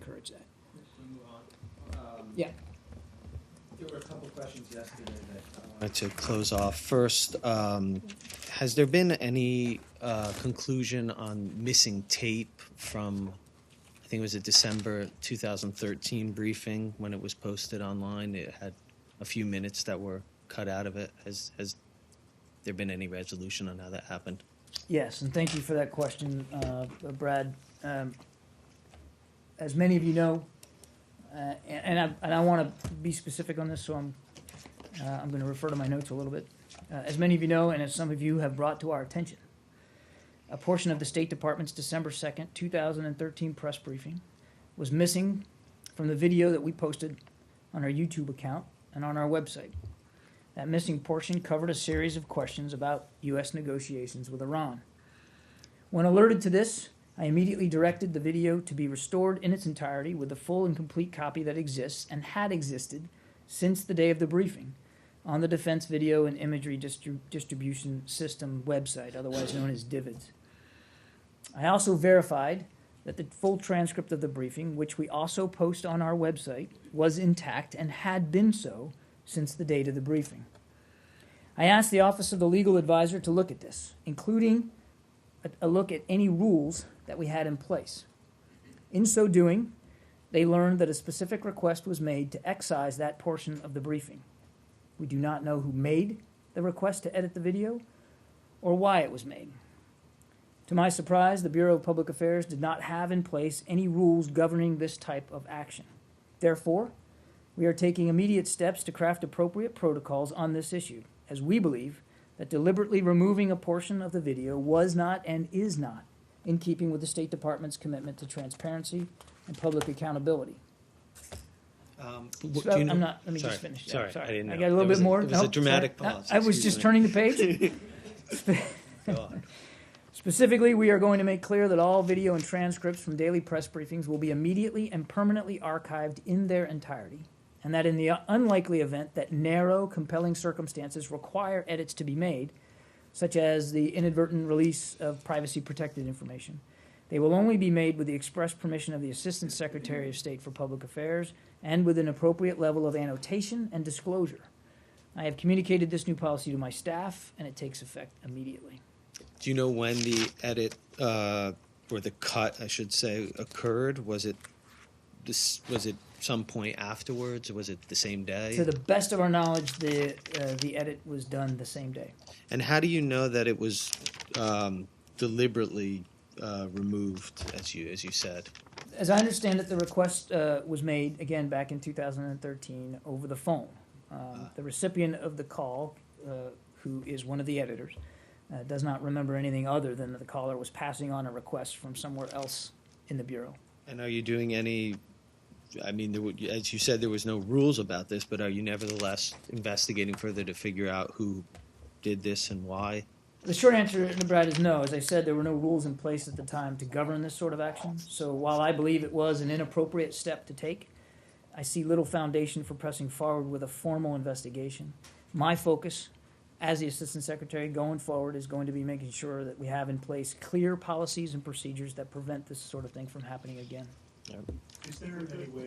encourage that. Can we move on? Yeah. There were a couple questions yesterday that I wanted To close off, first, has there been any conclusion on missing tape from, I think it was a December 2013 briefing when it was posted online? It had a few minutes that were cut out of it. Has there been any resolution on how that happened? Yes, and thank you for that question, Brad. As many of you know, and I want to be specific on this, so I'm going to refer to my notes a little bit. As many of you know, and as some of you have brought to our attention, a portion of the State Department's December 2nd, 2013 press briefing was missing from the video that we posted on our YouTube account and on our website. That missing portion covered a series of questions about U.S. negotiations with Iran. When alerted to this, I immediately directed the video to be restored in its entirety with the full and complete copy that exists and had existed since the day of the briefing on the Defense Video and Imagery Distribution System website, otherwise known as DIVIDS. I also verified that the full transcript of the briefing, which we also post on our website, was intact and had been so since the date of the briefing. I asked the Office of the Legal Advisor to look at this, including a look at any rules that we had in place. In so doing, they learned that a specific request was made to excise that portion of the briefing. We do not know who made the request to edit the video or why it was made. To my surprise, the Bureau of Public Affairs did not have in place any rules governing this type of action. Therefore, we are taking immediate steps to craft appropriate protocols on this issue, as we believe that deliberately removing a portion of the video was not and is not in keeping with the State Department's commitment to transparency and public accountability. Do you know- Let me just finish. Sorry, I didn't know. I got a little bit more. It was a dramatic pause. I was just turning the page. Go on. Specifically, we are going to make clear that all video and transcripts from daily press briefings will be immediately and permanently archived in their entirety, and that in the unlikely event that narrow, compelling circumstances require edits to be made, such as the inadvertent release of privacy-protected information, they will only be made with the express permission of the Assistant Secretary of State for Public Affairs and with an appropriate level of annotation and disclosure. I have communicated this new policy to my staff, and it takes effect immediately. Do you know when the edit or the cut, I should say, occurred? Was it some point afterwards, or was it the same day? To the best of our knowledge, the edit was done the same day. And how do you know that it was deliberately removed, as you said? As I understand it, the request was made, again, back in 2013 over the phone. The recipient of the call, who is one of the editors, does not remember anything other than that the caller was passing on a request from somewhere else in the Bureau. And are you doing any, I mean, as you said, there was no rules about this, but are you nevertheless investigating further to figure out who did this and why? The short answer, Brad, is no. As I said, there were no rules in place at the time to govern this sort of action. So while I believe it was an inappropriate step to take, I see little foundation for pressing forward with a formal investigation. My focus as the Assistant Secretary going forward is going to be making sure that we have in place clear policies and procedures that prevent this sort of thing from happening again. Is there any way